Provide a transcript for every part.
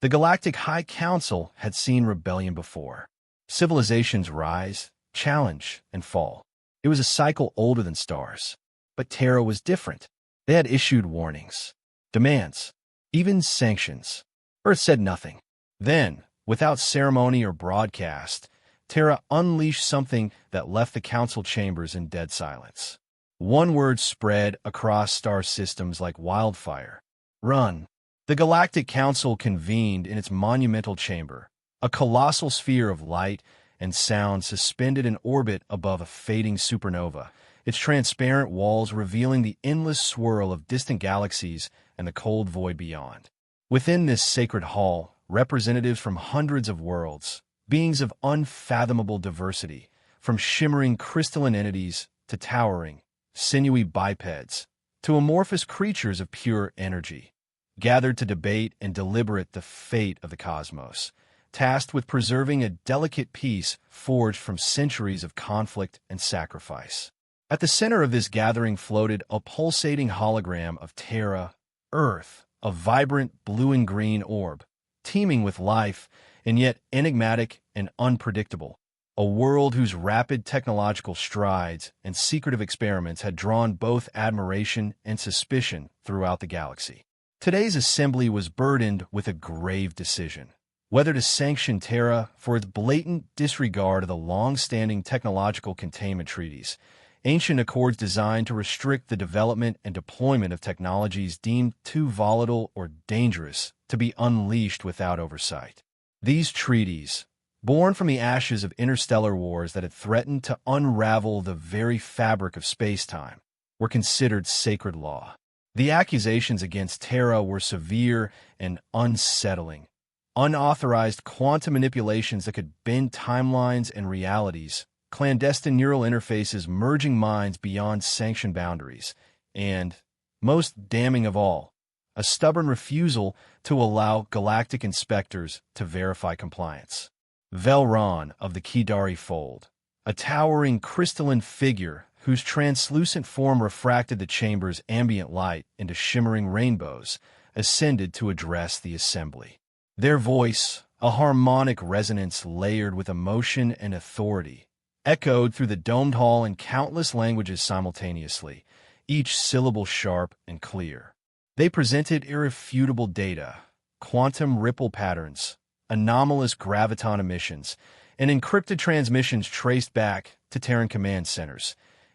The Galactic High Council had seen rebellion before. Civilizations rise, challenge, and fall. It was a cycle older than stars. But Terra was different. They had issued warnings, demands, even sanctions. Earth said nothing. Then, without ceremony or broadcast, Terra unleashed something that left the council chambers in dead silence. One word spread across star systems like wildfire. Run. The Galactic Council convened in its monumental chamber, a colossal sphere of light and sound suspended in orbit above a fading supernova, its transparent walls revealing the endless swirl of distant galaxies and the cold void beyond. Within this sacred hall, representatives from hundreds of worlds, beings of unfathomable diversity, from shimmering crystalline entities to towering, sinewy bipeds, to amorphous creatures of pure energy, gathered to debate and deliberate the fate of the cosmos, tasked with preserving a delicate peace forged from centuries of conflict and sacrifice. At the center of this gathering floated a pulsating hologram of Terra, Earth, a vibrant blue and green orb, teeming with life and yet enigmatic and unpredictable. A world whose rapid technological strides and secretive experiments had drawn both admiration and suspicion throughout the galaxy. Today's assembly was burdened with a grave decision: whether to sanction Terra for its blatant disregard of the long-standing technological containment treaties, ancient accords designed to restrict the development and deployment of technologies deemed too volatile or dangerous to be unleashed without oversight. These treaties, born from the ashes of interstellar wars that had threatened to unravel the very fabric of space-time, were considered sacred law. The accusations against Terra were severe and unsettling. Unauthorized quantum manipulations that could bend timelines and realities, clandestine neural interfaces merging minds beyond sanctioned boundaries, and, most damning of all, a stubborn refusal to allow galactic inspectors to verify compliance. Velron of the Kidari Fold, a towering crystalline figure whose translucent form refracted the chamber's ambient light into shimmering rainbows, ascended to address the assembly. Their voice, a harmonic resonance layered with emotion and authority, echoed through the domed hall in countless languages simultaneously, each syllable sharp and clear. They presented irrefutable data, quantum ripple patterns, anomalous graviton emissions, and encrypted transmissions traced back to Terran command centers,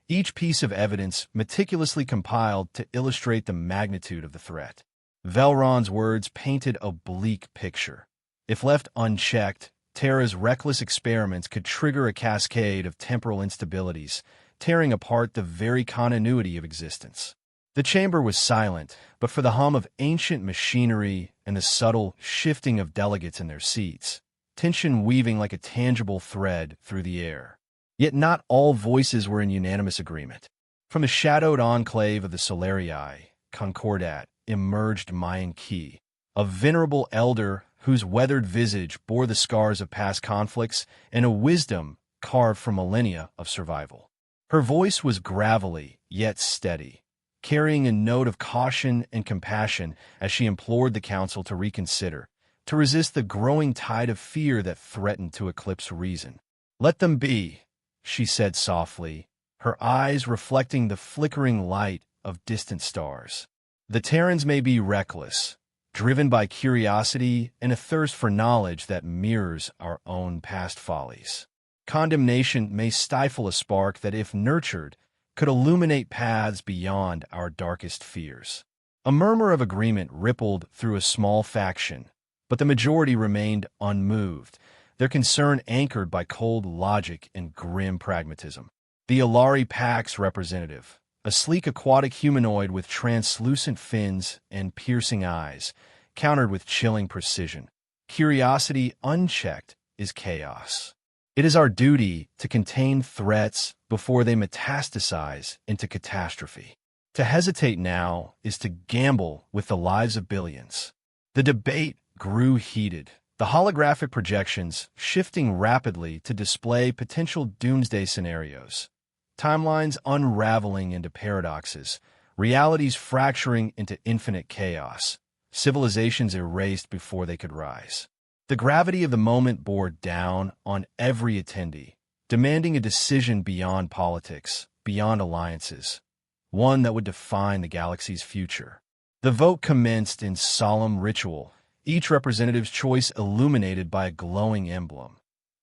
each piece of evidence meticulously compiled to illustrate the magnitude of the threat. Velron's words painted a bleak picture. If left unchecked, Terra's reckless experiments could trigger a cascade of temporal instabilities, tearing apart the very continuity of existence. The chamber was silent, but for the hum of ancient machinery and the subtle shifting of delegates in their seats, tension weaving like a tangible thread through the air. Yet not all voices were in unanimous agreement. From the shadowed enclave of the Solarii, Concordat, emerged Mayan Ki, a venerable elder whose weathered visage bore the scars of past conflicts and a wisdom carved from millennia of survival. Her voice was gravelly, yet steady, carrying a note of caution and compassion as she implored the council to reconsider, to resist the growing tide of fear that threatened to eclipse reason. "Let them be," she said softly, her eyes reflecting the flickering light of distant stars. "The Terrans may be reckless, driven by curiosity and a thirst for knowledge that mirrors our own past follies. Condemnation may stifle a spark that, if nurtured, could illuminate paths beyond our darkest fears." A murmur of agreement rippled through a small faction, but the majority remained unmoved, their concern anchored by cold logic and grim pragmatism. The Alari Pax representative, a sleek aquatic humanoid with translucent fins and piercing eyes, countered with chilling precision. "Curiosity unchecked is chaos. It is our duty to contain threats before they metastasize into catastrophe. To hesitate now is to gamble with the lives of billions." The debate grew heated, the holographic projections shifting rapidly to display potential doomsday scenarios, timelines unraveling into paradoxes, realities fracturing into infinite chaos, civilizations erased before they could rise. The gravity of the moment bore down on every attendee, demanding a decision beyond politics, beyond alliances, one that would define the galaxy's future. The vote commenced in solemn ritual, each representative's choice illuminated by a glowing emblem,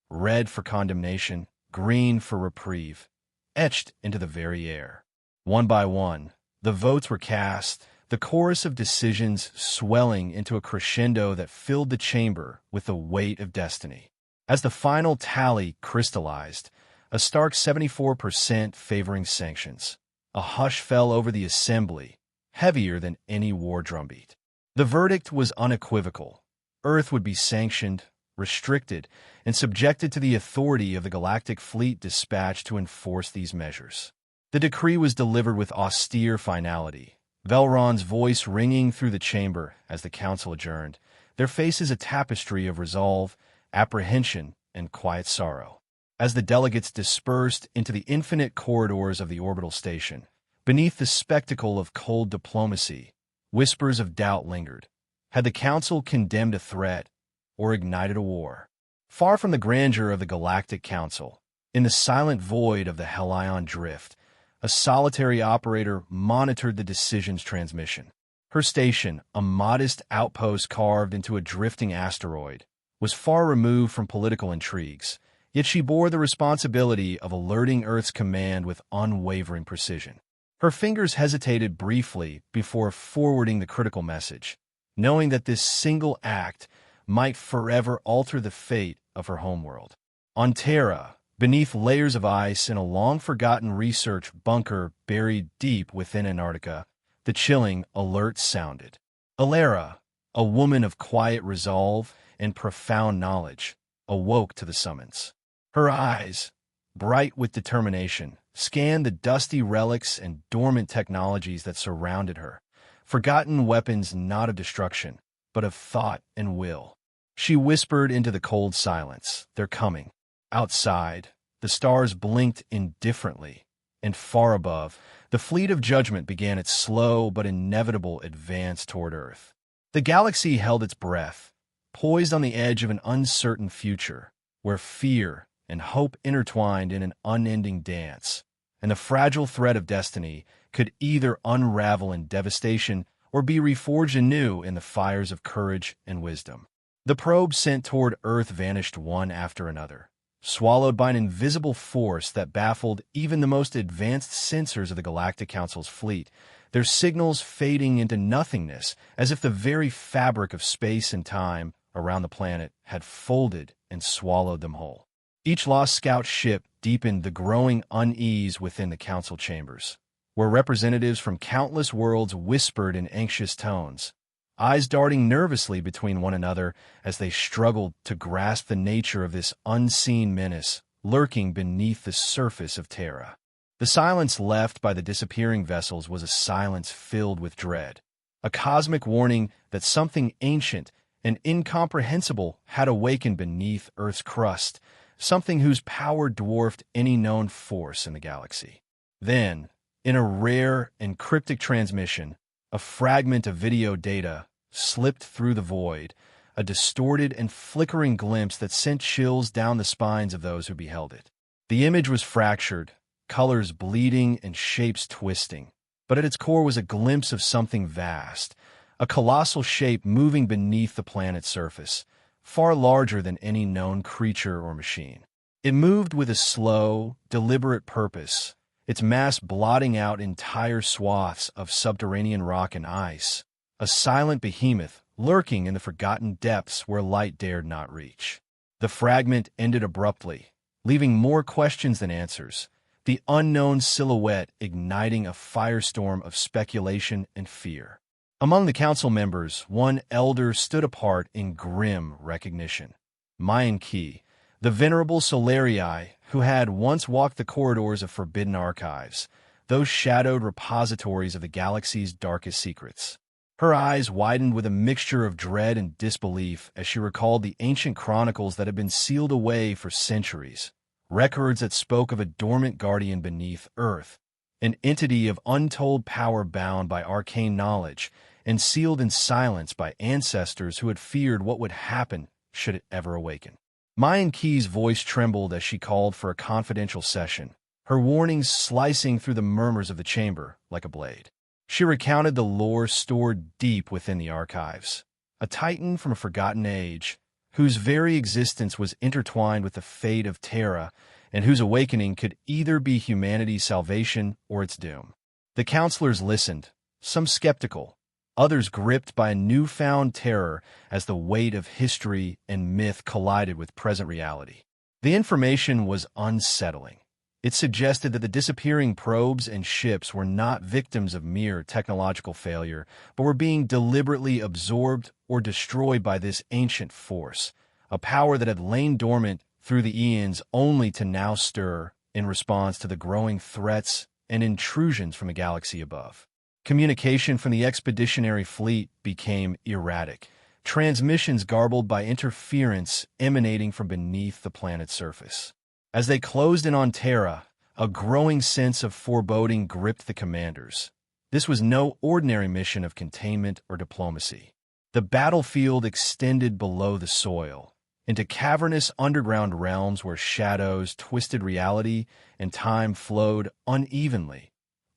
red for condemnation, green for reprieve, etched into the very air. One by one, the votes were cast, the chorus of decisions swelling into a crescendo that filled the chamber with the weight of destiny. As the final tally crystallized, a stark 74% favoring sanctions, a hush fell over the assembly, heavier than any war drumbeat. The verdict was unequivocal. Earth would be sanctioned, restricted, and subjected to the authority of the galactic fleet dispatched to enforce these measures. The decree was delivered with austere finality, Velron's voice ringing through the chamber as the council adjourned, their faces a tapestry of resolve, apprehension, and quiet sorrow. As the delegates dispersed into the infinite corridors of the orbital station, beneath the spectacle of cold diplomacy, whispers of doubt lingered. Had the council condemned a threat or ignited a war? Far from the grandeur of the Galactic Council, in the silent void of the Helion Drift, a solitary operator monitored the decision's transmission. Her station, a modest outpost carved into a drifting asteroid, was far removed from political intrigues, yet she bore the responsibility of alerting Earth's command with unwavering precision. Her fingers hesitated briefly before forwarding the critical message, knowing that this single act might forever alter the fate of her homeworld. On Terra, beneath layers of ice in a long-forgotten research bunker buried deep within Antarctica, the chilling alert sounded. Alara, a woman of quiet resolve and profound knowledge, awoke to the summons. Her eyes, bright with determination, scanned the dusty relics and dormant technologies that surrounded her, forgotten weapons not of destruction, but of thought and will. She whispered into the cold silence, "They're coming." Outside, the stars blinked indifferently, and far above, the fleet of judgment began its slow but inevitable advance toward Earth. The galaxy held its breath, poised on the edge of an uncertain future, where fear and hope intertwined in an unending dance, and the fragile thread of destiny could either unravel in devastation or be reforged anew in the fires of courage and wisdom. The probes sent toward Earth vanished one after another, swallowed by an invisible force that baffled even the most advanced sensors of the Galactic Council's fleet, their signals fading into nothingness as if the very fabric of space and time around the planet had folded and swallowed them whole. Each lost scout ship deepened the growing unease within the council chambers, where representatives from countless worlds whispered in anxious tones, eyes darting nervously between one another as they struggled to grasp the nature of this unseen menace lurking beneath the surface of Terra. The silence left by the disappearing vessels was a silence filled with dread, a cosmic warning that something ancient and incomprehensible had awakened beneath Earth's crust, something whose power dwarfed any known force in the galaxy. Then, in a rare and cryptic transmission, a fragment of video data slipped through the void, a distorted and flickering glimpse that sent chills down the spines of those who beheld it. The image was fractured, colors bleeding and shapes twisting, but at its core was a glimpse of something vast, a colossal shape moving beneath the planet's surface, far larger than any known creature or machine. It moved with a slow, deliberate purpose, its mass blotting out entire swaths of subterranean rock and ice, a silent behemoth lurking in the forgotten depths where light dared not reach. The fragment ended abruptly, leaving more questions than answers, the unknown silhouette igniting a firestorm of speculation and fear. Among the council members, one elder stood apart in grim recognition. Mayan Ki, the venerable Solarii who had once walked the corridors of forbidden archives, those shadowed repositories of the galaxy's darkest secrets. Her eyes widened with a mixture of dread and disbelief as she recalled the ancient chronicles that had been sealed away for centuries, records that spoke of a dormant guardian beneath Earth, an entity of untold power bound by arcane knowledge and sealed in silence by ancestors who had feared what would happen should it ever awaken. Mayan Key's voice trembled as she called for a confidential session, her warnings slicing through the murmurs of the chamber like a blade. She recounted the lore stored deep within the archives, a titan from a forgotten age, whose very existence was intertwined with the fate of Terra, and whose awakening could either be humanity's salvation or its doom. The counselors listened, some skeptical, others gripped by a newfound terror as the weight of history and myth collided with present reality. The information was unsettling. It suggested that the disappearing probes and ships were not victims of mere technological failure, but were being deliberately absorbed or destroyed by this ancient force, a power that had lain dormant through the eons only to now stir in response to the growing threats and intrusions from the galaxy above. Communication from the expeditionary fleet became erratic, transmissions garbled by interference emanating from beneath the planet's surface. As they closed in on Terra, a growing sense of foreboding gripped the commanders. This was no ordinary mission of containment or diplomacy. The battlefield extended below the soil, into cavernous underground realms where shadows twisted reality and time flowed unevenly,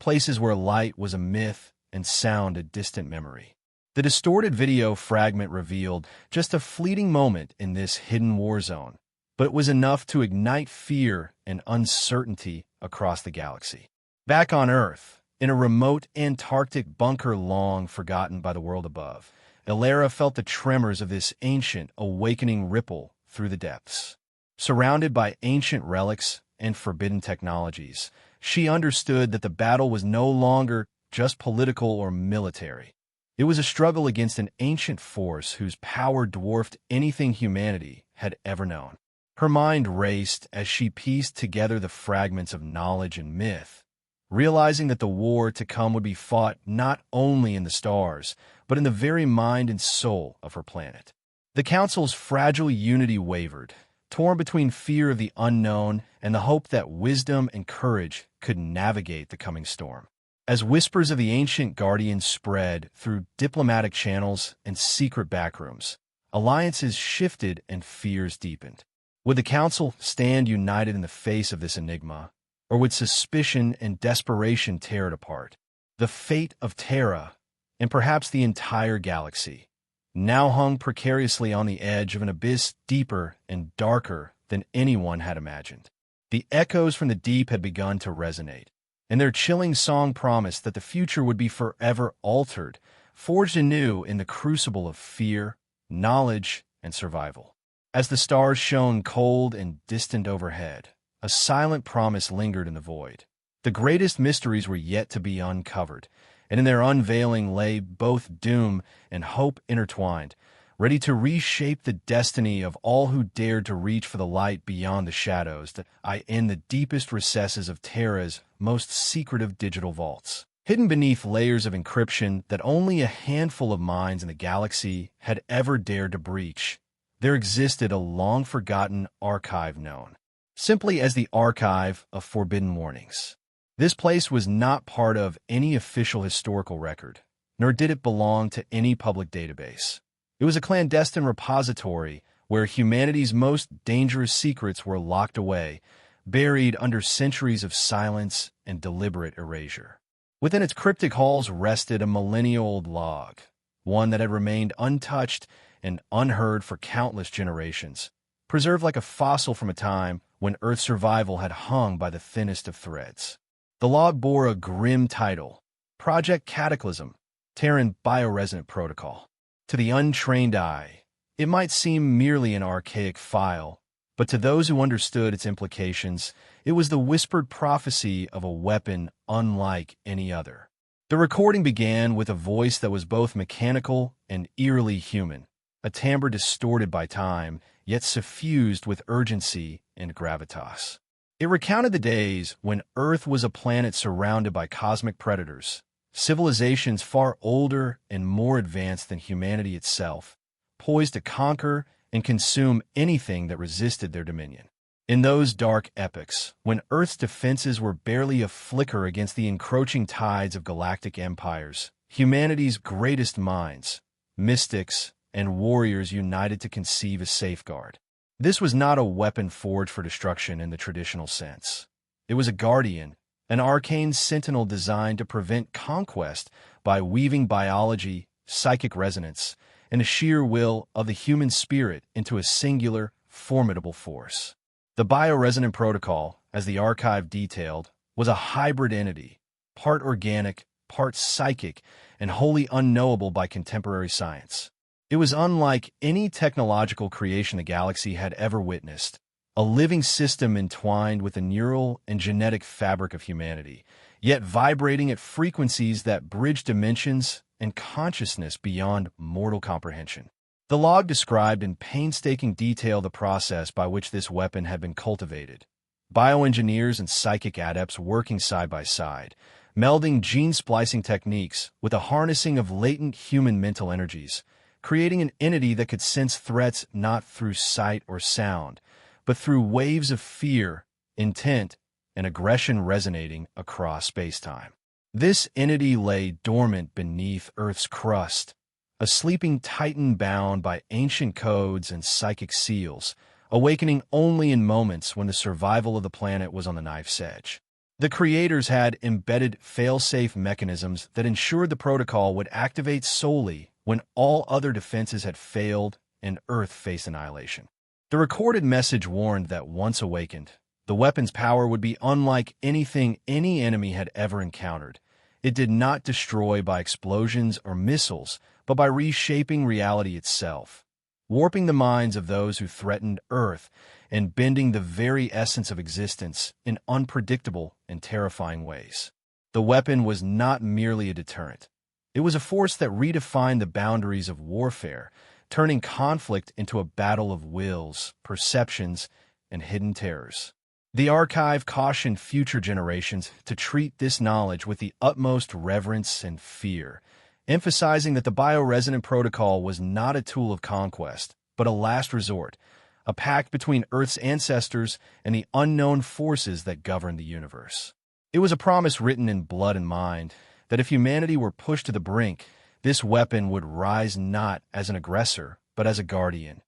places where light was a myth and sound a distant memory. The distorted video fragment revealed just a fleeting moment in this hidden war zone, but it was enough to ignite fear and uncertainty across the galaxy. Back on Earth, in a remote Antarctic bunker long forgotten by the world above, Ilera felt the tremors of this ancient, awakening ripple through the depths. Surrounded by ancient relics and forbidden technologies, she understood that the battle was no longer just political or military. It was a struggle against an ancient force whose power dwarfed anything humanity had ever known. Her mind raced as she pieced together the fragments of knowledge and myth, realizing that the war to come would be fought not only in the stars, but in the very mind and soul of her planet. The Council's fragile unity wavered, torn between fear of the unknown and the hope that wisdom and courage could navigate the coming storm. As whispers of the ancient guardians spread through diplomatic channels and secret backrooms, alliances shifted and fears deepened. Would the Council stand united in the face of this enigma, or would suspicion and desperation tear it apart? The fate of Terra, and perhaps the entire galaxy, now hung precariously on the edge of an abyss deeper and darker than anyone had imagined. The echoes from the deep had begun to resonate, and their chilling song promised that the future would be forever altered, forged anew in the crucible of fear, knowledge, and survival. As the stars shone cold and distant overhead, a silent promise lingered in the void. The greatest mysteries were yet to be uncovered, and in their unveiling lay both doom and hope intertwined, ready to reshape the destiny of all who dared to reach for the light beyond the shadows that lie in the deepest recesses of Terra's most secretive digital vaults. Hidden beneath layers of encryption that only a handful of minds in the galaxy had ever dared to breach, there existed a long-forgotten archive known simply as the Archive of Forbidden Warnings. This place was not part of any official historical record, nor did it belong to any public database. It was a clandestine repository where humanity's most dangerous secrets were locked away, buried under centuries of silence and deliberate erasure. Within its cryptic halls rested a millennia-old log, one that had remained untouched and unheard for countless generations, preserved like a fossil from a time when Earth's survival had hung by the thinnest of threads. The log bore a grim title, Project Cataclysm, Terran Bioresonant Protocol. To the untrained eye, it might seem merely an archaic file, but to those who understood its implications, it was the whispered prophecy of a weapon unlike any other. The recording began with a voice that was both mechanical and eerily human, a timbre distorted by time, yet suffused with urgency and gravitas. It recounted the days when Earth was a planet surrounded by cosmic predators, civilizations far older and more advanced than humanity itself, poised to conquer and consume anything that resisted their dominion. In those dark epochs, when Earth's defenses were barely a flicker against the encroaching tides of galactic empires, humanity's greatest minds, mystics, and warriors united to conceive a safeguard. This was not a weapon forged for destruction in the traditional sense. It was a guardian, an arcane sentinel designed to prevent conquest by weaving biology, psychic resonance, and the sheer will of the human spirit into a singular, formidable force. The bioresonant protocol, as the archive detailed, was a hybrid entity, part organic, part psychic, and wholly unknowable by contemporary science. It was unlike any technological creation the galaxy had ever witnessed, a living system entwined with the neural and genetic fabric of humanity, yet vibrating at frequencies that bridge dimensions and consciousness beyond mortal comprehension. The log described in painstaking detail the process by which this weapon had been cultivated. Bioengineers and psychic adepts working side by side, melding gene splicing techniques with the harnessing of latent human mental energies, creating an entity that could sense threats not through sight or sound, but through waves of fear, intent, and aggression resonating across space-time. This entity lay dormant beneath Earth's crust, a sleeping titan bound by ancient codes and psychic seals, awakening only in moments when the survival of the planet was on the knife's edge. The creators had embedded fail-safe mechanisms that ensured the protocol would activate solely when all other defenses had failed and Earth faced annihilation. The recorded message warned that once awakened, the weapon's power would be unlike anything any enemy had ever encountered. It did not destroy by explosions or missiles, but by reshaping reality itself, warping the minds of those who threatened Earth and bending the very essence of existence in unpredictable and terrifying ways. The weapon was not merely a deterrent. It was a force that redefined the boundaries of warfare, turning conflict into a battle of wills, perceptions, and hidden terrors. The archive cautioned future generations to treat this knowledge with the utmost reverence and fear, emphasizing that the bioresonant protocol was not a tool of conquest, but a last resort, a pact between Earth's ancestors and the unknown forces that govern the universe. It was a promise written in blood and mind that if humanity were pushed to the brink, this weapon would rise not as an aggressor, but as a guardian,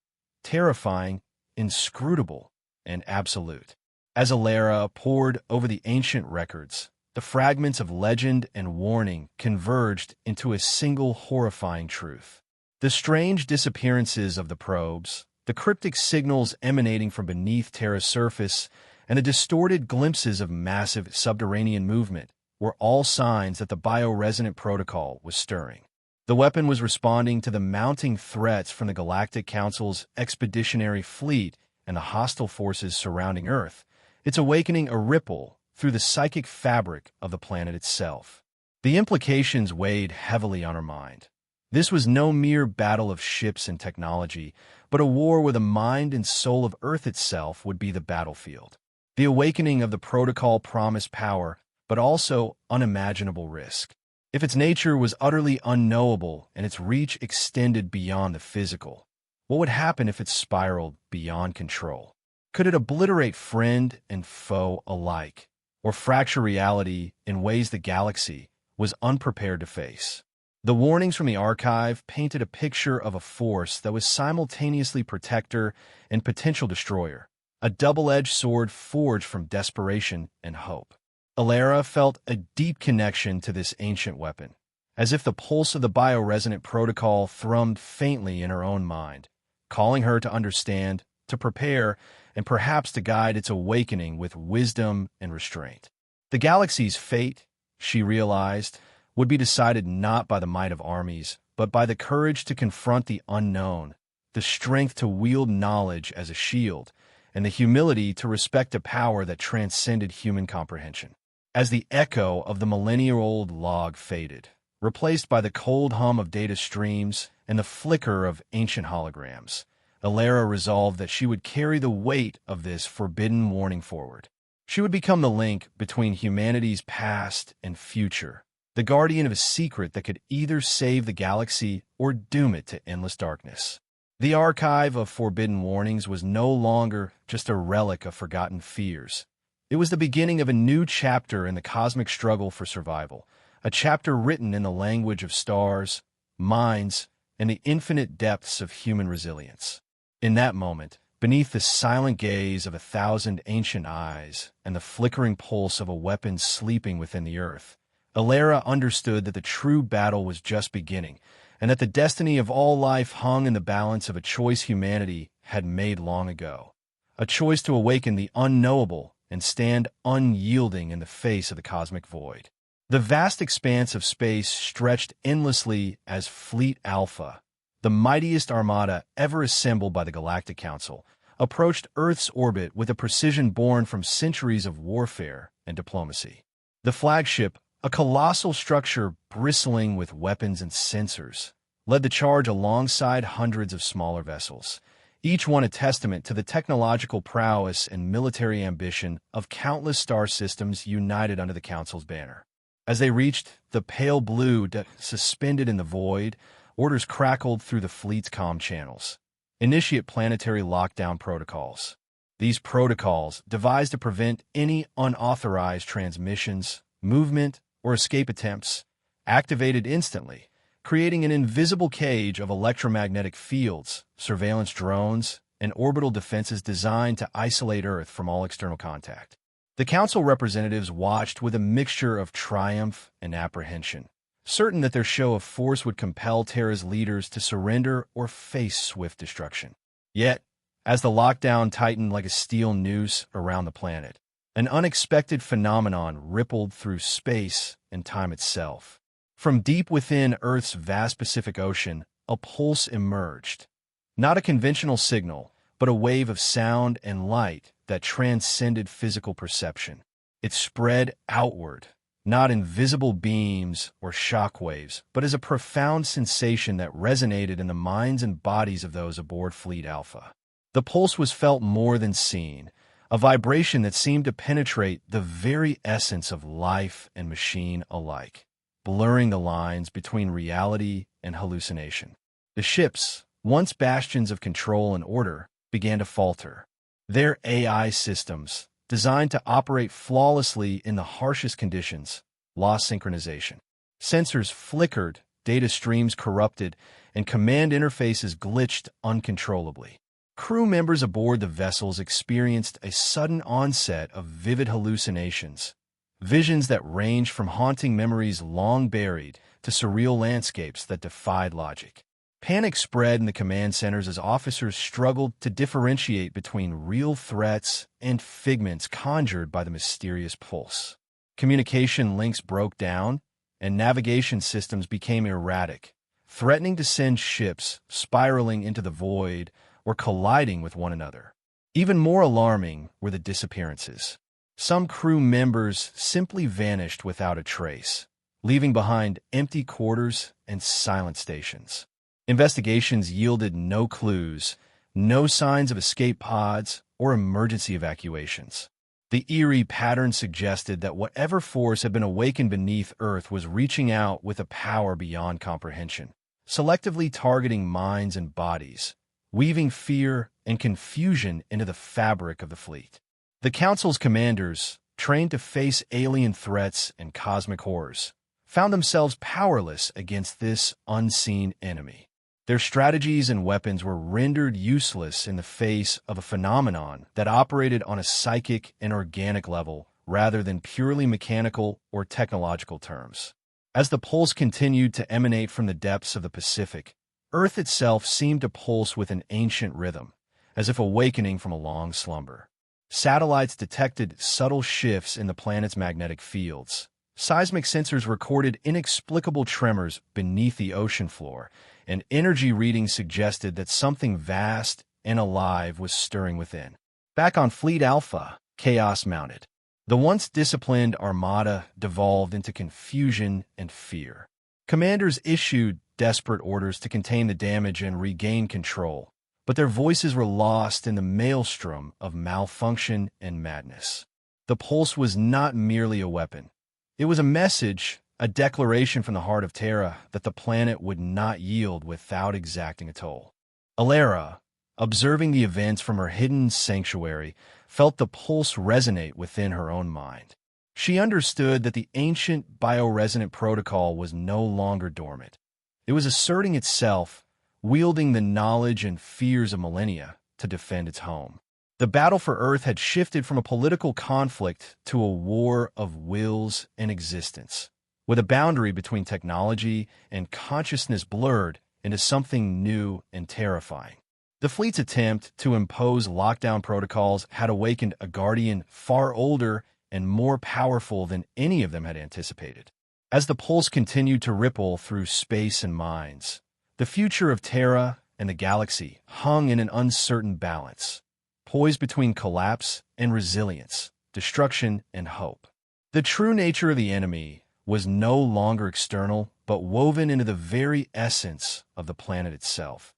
terrifying, inscrutable, and absolute. As Alara pored over the ancient records, the fragments of legend and warning converged into a single horrifying truth. The strange disappearances of the probes, the cryptic signals emanating from beneath Terra's surface, and the distorted glimpses of massive subterranean movement were all signs that the bioresonant protocol was stirring. The weapon was responding to the mounting threats from the Galactic Council's expeditionary fleet and the hostile forces surrounding Earth, its awakening a ripple through the psychic fabric of the planet itself. The implications weighed heavily on her mind. This was no mere battle of ships and technology, but a war where the mind and soul of Earth itself would be the battlefield. The awakening of the protocol promised power, but also unimaginable risk. If its nature was utterly unknowable and its reach extended beyond the physical, what would happen if it spiraled beyond control? Could it obliterate friend and foe alike, or fracture reality in ways the galaxy was unprepared to face? The warnings from the archive painted a picture of a force that was simultaneously protector and potential destroyer, a double-edged sword forged from desperation and hope. Alara felt a deep connection to this ancient weapon, as if the pulse of the bioresonant protocol thrummed faintly in her own mind, calling her to understand, to prepare, and perhaps to guide its awakening with wisdom and restraint. The galaxy's fate, she realized, would be decided not by the might of armies, but by the courage to confront the unknown, the strength to wield knowledge as a shield, and the humility to respect a power that transcended human comprehension. As the echo of the millennia-old log faded, replaced by the cold hum of data streams and the flicker of ancient holograms, Alara resolved that she would carry the weight of this forbidden warning forward. She would become the link between humanity's past and future, the guardian of a secret that could either save the galaxy or doom it to endless darkness. The archive of forbidden warnings was no longer just a relic of forgotten fears. It was the beginning of a new chapter in the cosmic struggle for survival, a chapter written in the language of stars, minds, and the infinite depths of human resilience. In that moment, beneath the silent gaze of 1,000 ancient eyes and the flickering pulse of a weapon sleeping within the earth, Alara understood that the true battle was just beginning, and that the destiny of all life hung in the balance of a choice humanity had made long ago. A choice to awaken the unknowable and stand unyielding in the face of the cosmic void. The vast expanse of space stretched endlessly as Fleet Alpha, the mightiest armada ever assembled by the Galactic Council, approached Earth's orbit with a precision born from centuries of warfare and diplomacy. The flagship, a colossal structure bristling with weapons and sensors, led the charge alongside hundreds of smaller vessels, each one a testament to the technological prowess and military ambition of countless star systems united under the Council's banner. As they reached the pale blue suspended in the void, orders crackled through the fleet's comm channels. Initiate planetary lockdown protocols. These protocols, devised to prevent any unauthorized transmissions, movement, or escape attempts, activated instantly, creating an invisible cage of electromagnetic fields, surveillance drones, and orbital defenses designed to isolate Earth from all external contact. The Council representatives watched with a mixture of triumph and apprehension, certain that their show of force would compel Terra's leaders to surrender or face swift destruction. Yet, as the lockdown tightened like a steel noose around the planet, an unexpected phenomenon rippled through space and time itself. From deep within Earth's vast Pacific Ocean, a pulse emerged. Not a conventional signal, but a wave of sound and light that transcended physical perception. It spread outward, not in visible beams or shockwaves, but as a profound sensation that resonated in the minds and bodies of those aboard Fleet Alpha. The pulse was felt more than seen, a vibration that seemed to penetrate the very essence of life and machine alike, blurring the lines between reality and hallucination. The ships, once bastions of control and order, began to falter. Their AI systems, designed to operate flawlessly in the harshest conditions, lost synchronization. Sensors flickered, data streams corrupted, and command interfaces glitched uncontrollably. Crew members aboard the vessels experienced a sudden onset of vivid hallucinations, visions that ranged from haunting memories long buried to surreal landscapes that defied logic. Panic spread in the command centers as officers struggled to differentiate between real threats and figments conjured by the mysterious pulse. Communication links broke down, and navigation systems became erratic, threatening to send ships spiraling into the void or colliding with one another. Even more alarming were the disappearances. Some crew members simply vanished without a trace, leaving behind empty quarters and silent stations. Investigations yielded no clues, no signs of escape pods or emergency evacuations. The eerie pattern suggested that whatever force had been awakened beneath Earth was reaching out with a power beyond comprehension, selectively targeting minds and bodies, weaving fear and confusion into the fabric of the fleet. The Council's commanders, trained to face alien threats and cosmic horrors, found themselves powerless against this unseen enemy. Their strategies and weapons were rendered useless in the face of a phenomenon that operated on a psychic and organic level rather than purely mechanical or technological terms. As the pulse continued to emanate from the depths of the Pacific, Earth itself seemed to pulse with an ancient rhythm, as if awakening from a long slumber. Satellites detected subtle shifts in the planet's magnetic fields. Seismic sensors recorded inexplicable tremors beneath the ocean floor, and energy readings suggested that something vast and alive was stirring within. Back on Fleet Alpha, chaos mounted. The once disciplined armada devolved into confusion and fear. Commanders issued desperate orders to contain the damage and regain control, but their voices were lost in the maelstrom of malfunction and madness. The pulse was not merely a weapon. It was a message, a declaration from the heart of Terra that the planet would not yield without exacting a toll. Alara, observing the events from her hidden sanctuary, felt the pulse resonate within her own mind. She understood that the ancient bioresonant protocol was no longer dormant. It was asserting itself, wielding the knowledge and fears of millennia to defend its home. The battle for Earth had shifted from a political conflict to a war of wills and existence, with a boundary between technology and consciousness blurred into something new and terrifying. The fleet's attempt to impose lockdown protocols had awakened a guardian far older and more powerful than any of them had anticipated. As the pulse continued to ripple through space and minds, the future of Terra and the galaxy hung in an uncertain balance, poised between collapse and resilience, destruction and hope. The true nature of the enemy was no longer external, but woven into the very essence of the planet itself,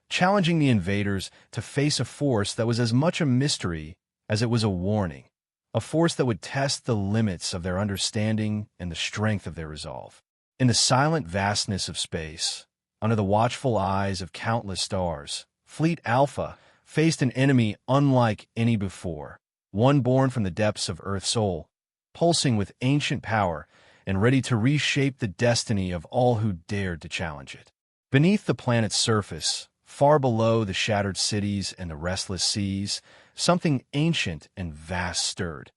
challenging the invaders to face a force that was as much a mystery as it was a warning, a force that would test the limits of their understanding and the strength of their resolve. In the silent vastness of space, under the watchful eyes of countless stars, Fleet Alpha faced an enemy unlike any before, one born from the depths of Earth's soul, pulsing with ancient power and ready to reshape the destiny of all who dared to challenge it. Beneath the planet's surface, far below the shattered cities and the restless seas, something ancient and vast stirred.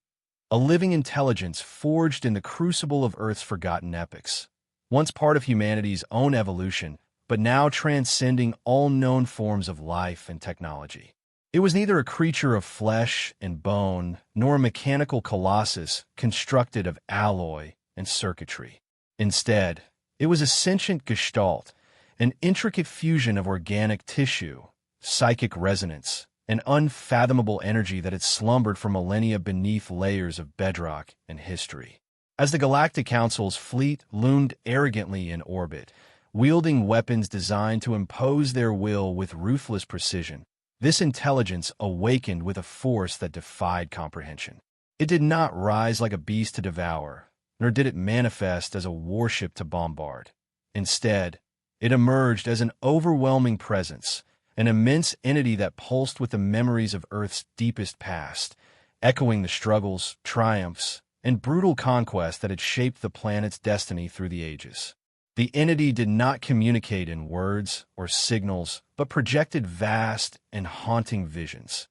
A living intelligence forged in the crucible of Earth's forgotten epochs, once part of humanity's own evolution, but now transcending all known forms of life and technology. It was neither a creature of flesh and bone, nor a mechanical colossus constructed of alloy and circuitry. Instead, it was a sentient gestalt, an intricate fusion of organic tissue, psychic resonance, and unfathomable energy that had slumbered for millennia beneath layers of bedrock and history. As the Galactic Council's fleet loomed arrogantly in orbit, wielding weapons designed to impose their will with ruthless precision, this intelligence awakened with a force that defied comprehension. It did not rise like a beast to devour, nor did it manifest as a warship to bombard. Instead, it emerged as an overwhelming presence, an immense entity that pulsed with the memories of Earth's deepest past, echoing the struggles, triumphs, and brutal conquests that had shaped the planet's destiny through the ages. The entity did not communicate in words or signals, but projected vast and haunting visions,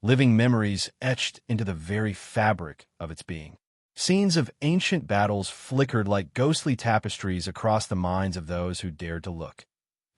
living memories etched into the very fabric of its being. Scenes of ancient battles flickered like ghostly tapestries across the minds of those who dared to look.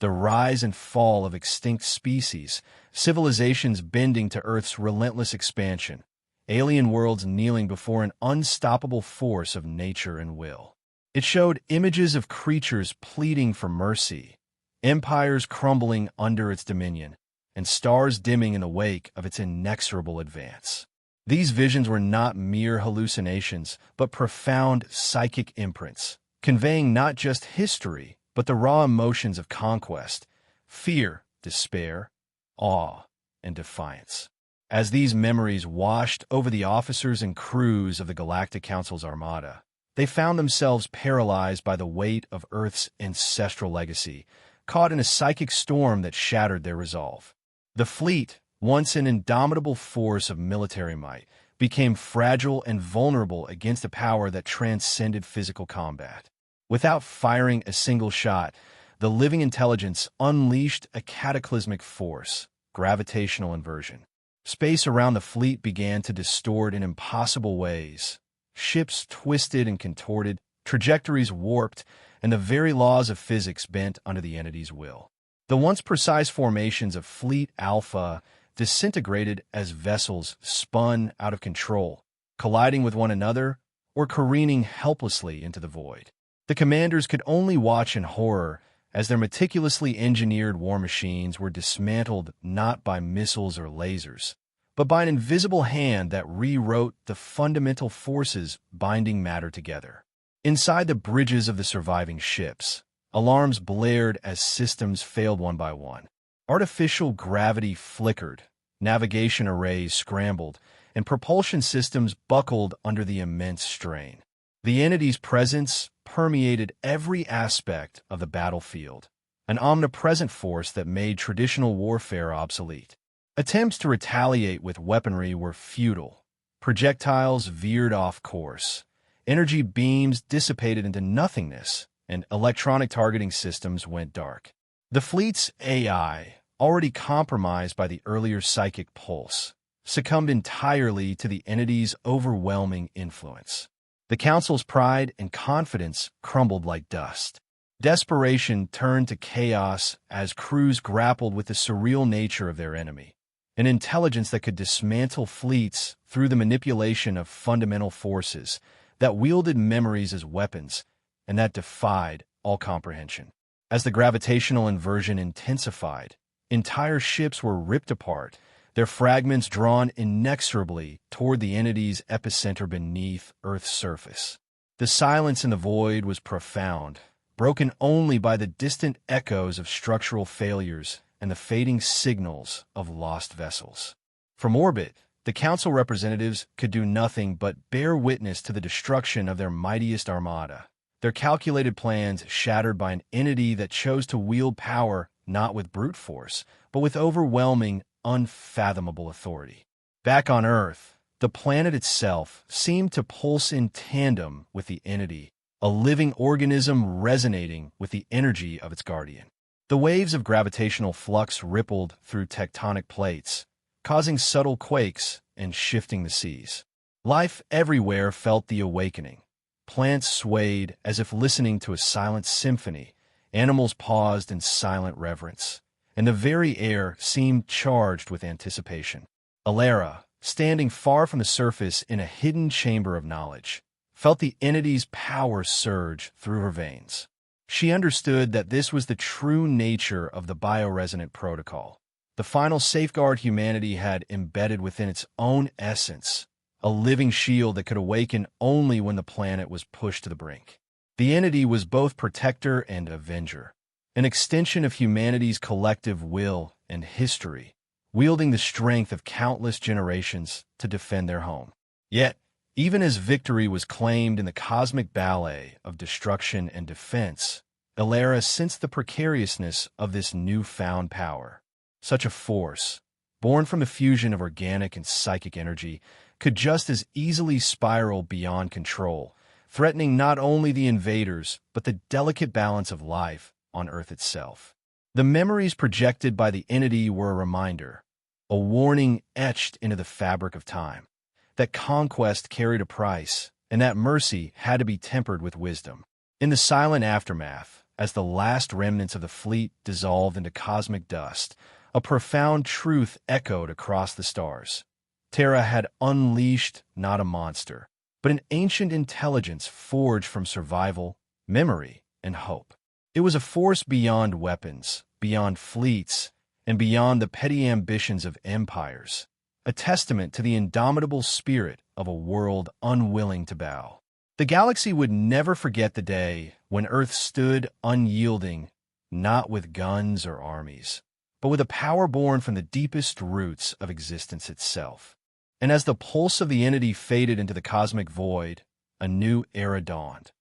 The rise and fall of extinct species, civilizations bending to Earth's relentless expansion, alien worlds kneeling before an unstoppable force of nature and will. It showed images of creatures pleading for mercy, empires crumbling under its dominion, and stars dimming in the wake of its inexorable advance. These visions were not mere hallucinations, but profound psychic imprints, conveying not just history, but the raw emotions of conquest, fear, despair, awe, and defiance. As these memories washed over the officers and crews of the Galactic Council's armada, they found themselves paralyzed by the weight of Earth's ancestral legacy, caught in a psychic storm that shattered their resolve. The fleet, once an indomitable force of military might, became fragile and vulnerable against a power that transcended physical combat. Without firing a single shot, the living intelligence unleashed a cataclysmic force, gravitational inversion. Space around the fleet began to distort in impossible ways. Ships twisted and contorted, trajectories warped, and the very laws of physics bent under the entity's will. The once precise formations of Fleet Alpha disintegrated as vessels spun out of control, colliding with one another or careening helplessly into the void. The commanders could only watch in horror as their meticulously engineered war machines were dismantled not by missiles or lasers, but by an invisible hand that rewrote the fundamental forces binding matter together. Inside the bridges of the surviving ships, alarms blared as systems failed one by one. Artificial gravity flickered, navigation arrays scrambled, and propulsion systems buckled under the immense strain. The entity's presence permeated every aspect of the battlefield, an omnipresent force that made traditional warfare obsolete. Attempts to retaliate with weaponry were futile. Projectiles veered off course, Energy beams dissipated into nothingness, and electronic targeting systems went dark. The fleet's AI, already compromised by the earlier psychic pulse, succumbed entirely to the entity's overwhelming influence. The Council's pride and confidence crumbled like dust. Desperation turned to chaos as crews grappled with the surreal nature of their enemy, an intelligence that could dismantle fleets through the manipulation of fundamental forces, that wielded memories as weapons, and that defied all comprehension. As the gravitational inversion intensified, entire ships were ripped apart, their fragments drawn inexorably toward the entity's epicenter beneath Earth's surface. The silence in the void was profound, broken only by the distant echoes of structural failures and the fading signals of lost vessels. From orbit, the Council representatives could do nothing but bear witness to the destruction of their mightiest armada, their calculated plans shattered by an entity that chose to wield power not with brute force, but with overwhelming, unfathomable authority. Back on Earth, the planet itself seemed to pulse in tandem with the entity, a living organism resonating with the energy of its guardian. The waves of gravitational flux rippled through tectonic plates, causing subtle quakes and shifting the seas. Life everywhere felt the awakening. Plants swayed as if listening to a silent symphony, animals paused in silent reverence, and the very air seemed charged with anticipation. Alara, standing far from the surface in a hidden chamber of knowledge, felt the entity's power surge through her veins. She understood that this was the true nature of the bioresonant protocol, the final safeguard humanity had embedded within its own essence, a living shield that could awaken only when the planet was pushed to the brink. The entity was both protector and avenger, an extension of humanity's collective will and history, wielding the strength of countless generations to defend their home. Yet, even as victory was claimed in the cosmic ballet of destruction and defense, Alara sensed the precariousness of this newfound power. Such a force, born from the fusion of organic and psychic energy, could just as easily spiral beyond control, threatening not only the invaders, but the delicate balance of life on Earth itself. The memories projected by the entity were a reminder, a warning etched into the fabric of time, that conquest carried a price, and that mercy had to be tempered with wisdom. In the silent aftermath, as the last remnants of the fleet dissolved into cosmic dust, a profound truth echoed across the stars. Terra had unleashed not a monster, but an ancient intelligence forged from survival, memory, and hope. It was a force beyond weapons, beyond fleets, and beyond the petty ambitions of empires, a testament to the indomitable spirit of a world unwilling to bow. The galaxy would never forget the day when Earth stood unyielding, not with guns or armies, but with a power born from the deepest roots of existence itself. And as the pulse of the entity faded into the cosmic void, a new era dawned,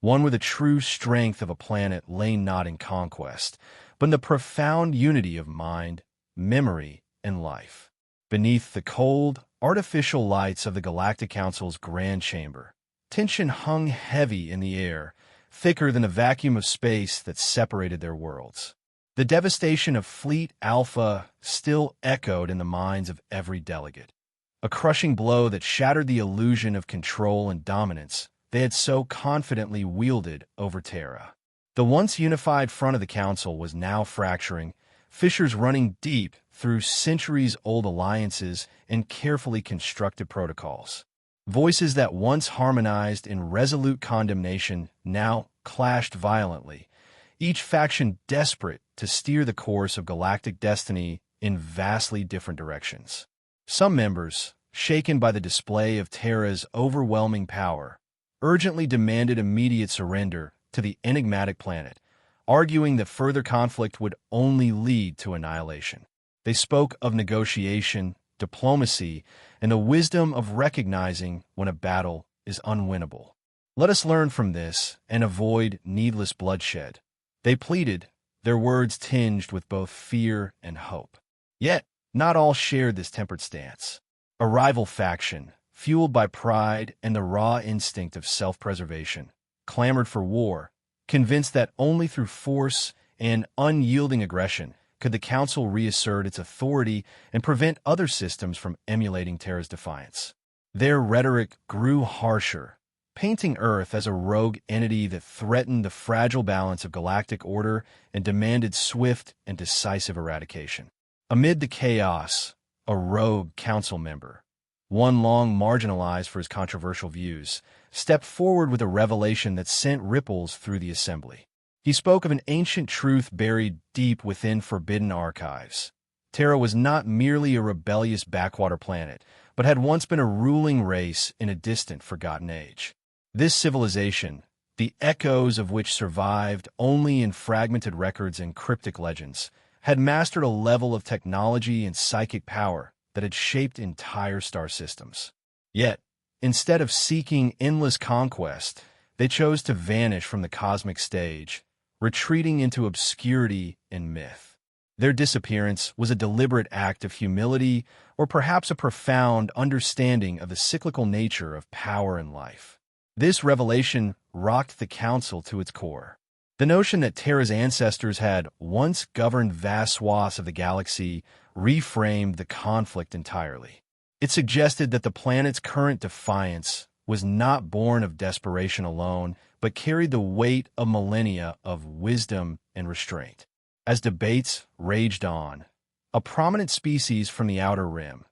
one with the true strength of a planet lay not in conquest, but in the profound unity of mind, memory, and life. Beneath the cold, artificial lights of the Galactic Council's grand chamber, tension hung heavy in the air, thicker than the vacuum of space that separated their worlds. The devastation of Fleet Alpha still echoed in the minds of every delegate, a crushing blow that shattered the illusion of control and dominance they had so confidently wielded over Terra. The once unified front of the Council was now fracturing, fissures running deep through centuries-old alliances and carefully constructed protocols. Voices that once harmonized in resolute condemnation now clashed violently, each faction desperate to steer the course of galactic destiny in vastly different directions. Some members, shaken by the display of Terra's overwhelming power, urgently demanded immediate surrender to the enigmatic planet, arguing that further conflict would only lead to annihilation. They spoke of negotiation, diplomacy, and the wisdom of recognizing when a battle is unwinnable. Let us learn from this and avoid needless bloodshed, they pleaded, their words tinged with both fear and hope. Yet, not all shared this tempered stance. A rival faction, fueled by pride and the raw instinct of self-preservation, clamored for war, convinced that only through force and unyielding aggression could the Council reassert its authority and prevent other systems from emulating Terra's defiance. Their rhetoric grew harsher, painting Earth as a rogue entity that threatened the fragile balance of galactic order and demanded swift and decisive eradication. Amid the chaos, a rogue council member, one long marginalized for his controversial views, stepped forward with a revelation that sent ripples through the assembly. He spoke of an ancient truth buried deep within forbidden archives. Terra was not merely a rebellious backwater planet, but had once been a ruling race in a distant, forgotten age. This civilization, the echoes of which survived only in fragmented records and cryptic legends, had mastered a level of technology and psychic power that had shaped entire star systems. Yet, instead of seeking endless conquest, they chose to vanish from the cosmic stage, retreating into obscurity and myth. Their disappearance was a deliberate act of humility or perhaps a profound understanding of the cyclical nature of power and life. This revelation rocked the Council to its core. The notion that Terra's ancestors had once governed vast swaths of the galaxy reframed the conflict entirely. It suggested that the planet's current defiance was not born of desperation alone, but carried the weight of millennia of wisdom and restraint. As debates raged on, a prominent species from the Outer Rim,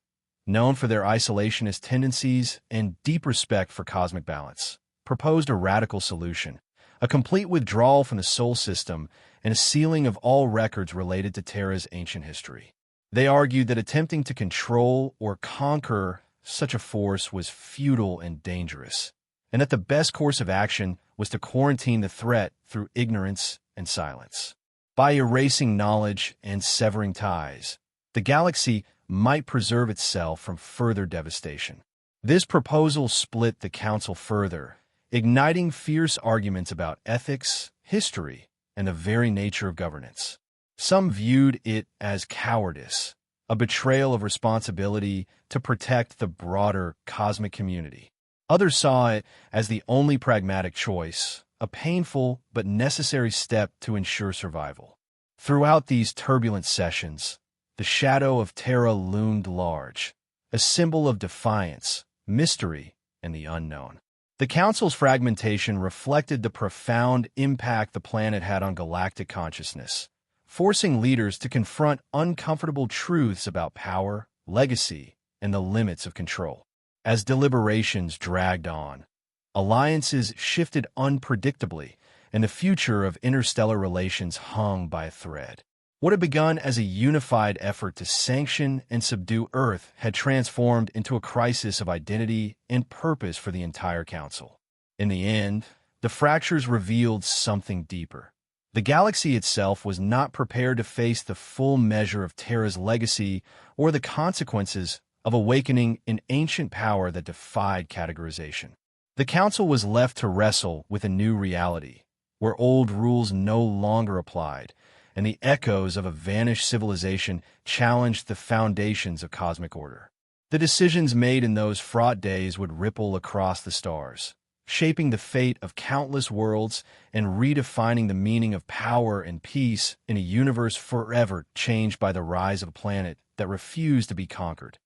known for their isolationist tendencies and deep respect for cosmic balance, proposed a radical solution: a complete withdrawal from the Sol system and a sealing of all records related to Terra's ancient history. They argued that attempting to control or conquer such a force was futile and dangerous, and that the best course of action was to quarantine the threat through ignorance and silence. By erasing knowledge and severing ties, the galaxy might preserve itself from further devastation. This proposal split the Council further, igniting fierce arguments about ethics, history, and the very nature of governance. Some viewed it as cowardice, a betrayal of responsibility to protect the broader cosmic community. Others saw it as the only pragmatic choice, a painful but necessary step to ensure survival. Throughout these turbulent sessions, the shadow of Terra loomed large, a symbol of defiance, mystery, and the unknown. The Council's fragmentation reflected the profound impact the planet had on galactic consciousness, forcing leaders to confront uncomfortable truths about power, legacy, and the limits of control. As deliberations dragged on, alliances shifted unpredictably, and the future of interstellar relations hung by a thread. What had begun as a unified effort to sanction and subdue Earth had transformed into a crisis of identity and purpose for the entire Council. In the end, the fractures revealed something deeper. The galaxy itself was not prepared to face the full measure of Terra's legacy or the consequences of awakening an ancient power that defied categorization. The Council was left to wrestle with a new reality, where old rules no longer applied, and the echoes of a vanished civilization challenged the foundations of cosmic order. The decisions made in those fraught days would ripple across the stars, shaping the fate of countless worlds and redefining the meaning of power and peace in a universe forever changed by the rise of a planet that refused to be conquered.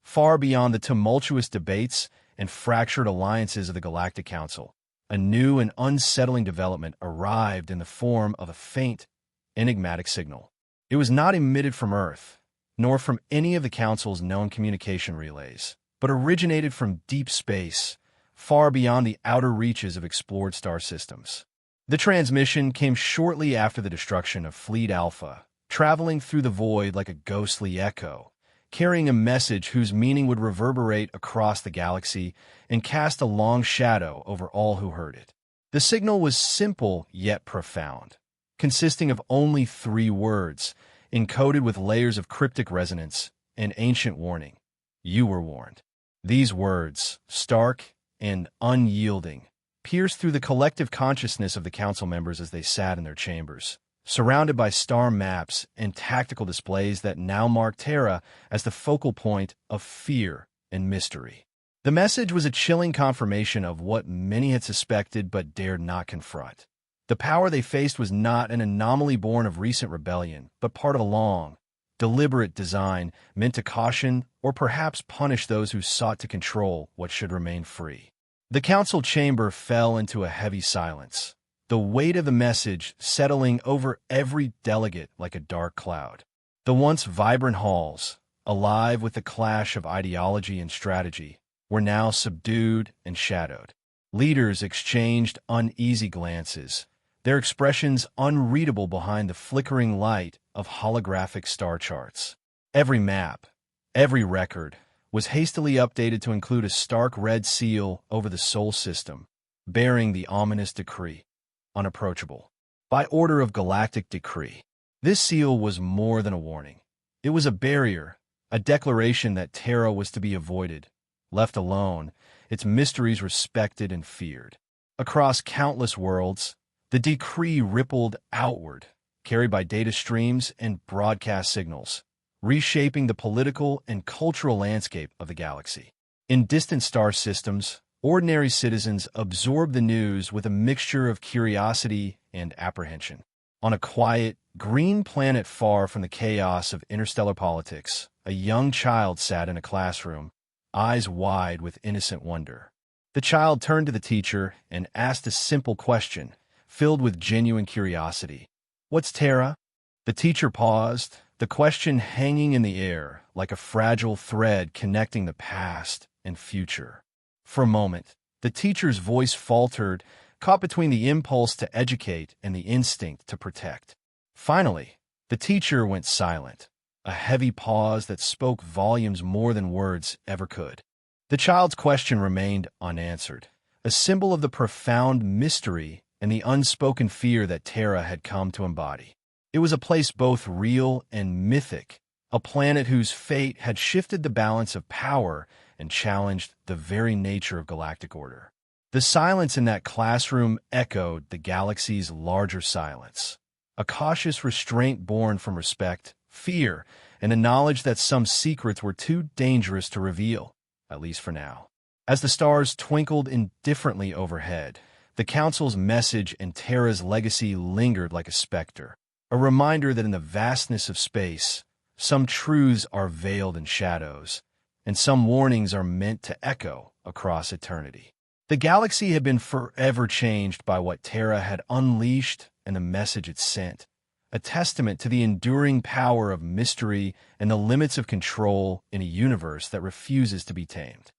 Far beyond the tumultuous debates and fractured alliances of the Galactic Council, a new and unsettling development arrived in the form of a faint, enigmatic signal. It was not emitted from Earth, nor from any of the Council's known communication relays, but originated from deep space, far beyond the outer reaches of explored star systems. The transmission came shortly after the destruction of Fleet Alpha, traveling through the void like a ghostly echo, carrying a message whose meaning would reverberate across the galaxy and cast a long shadow over all who heard it. The signal was simple yet profound, consisting of only 3 words, encoded with layers of cryptic resonance and ancient warning. You were warned. These words, stark and unyielding, pierced through the collective consciousness of the Council members as they sat in their chambers, surrounded by star maps and tactical displays that now marked Terra as the focal point of fear and mystery. The message was a chilling confirmation of what many had suspected but dared not confront. The power they faced was not an anomaly born of recent rebellion, but part of a long, deliberate design meant to caution or perhaps punish those who sought to control what should remain free. The council chamber fell into a heavy silence, the weight of the message settling over every delegate like a dark cloud. The once vibrant halls, alive with the clash of ideology and strategy, were now subdued and shadowed. Leaders exchanged uneasy glances, their expressions unreadable behind the flickering light of holographic star charts. Every map, every record, was hastily updated to include a stark red seal over the Sol system, bearing the ominous decree, unapproachable. By order of galactic decree, this seal was more than a warning. It was a barrier, a declaration that Terra was to be avoided. Left alone, its mysteries respected and feared. Across countless worlds, the decree rippled outward, carried by data streams and broadcast signals, reshaping the political and cultural landscape of the galaxy. In distant star systems, ordinary citizens absorbed the news with a mixture of curiosity and apprehension. On a quiet, green planet far from the chaos of interstellar politics, a young child sat in a classroom, eyes wide with innocent wonder. The child turned to the teacher and asked a simple question, filled with genuine curiosity. "What's Terra?" The teacher paused, the question hanging in the air like a fragile thread connecting the past and future. For a moment, the teacher's voice faltered, caught between the impulse to educate and the instinct to protect. Finally, the teacher went silent, a heavy pause that spoke volumes more than words ever could. The child's question remained unanswered, a symbol of the profound mystery and the unspoken fear that Terra had come to embody. It was a place both real and mythic, a planet whose fate had shifted the balance of power and challenged the very nature of galactic order. The silence in that classroom echoed the galaxy's larger silence, a cautious restraint born from respect, fear, and the knowledge that some secrets were too dangerous to reveal, at least for now. As the stars twinkled indifferently overhead, the Council's message and Terra's legacy lingered like a specter, a reminder that in the vastness of space, some truths are veiled in shadows, and some warnings are meant to echo across eternity. The galaxy had been forever changed by what Terra had unleashed and the message it sent, a testament to the enduring power of mystery and the limits of control in a universe that refuses to be tamed.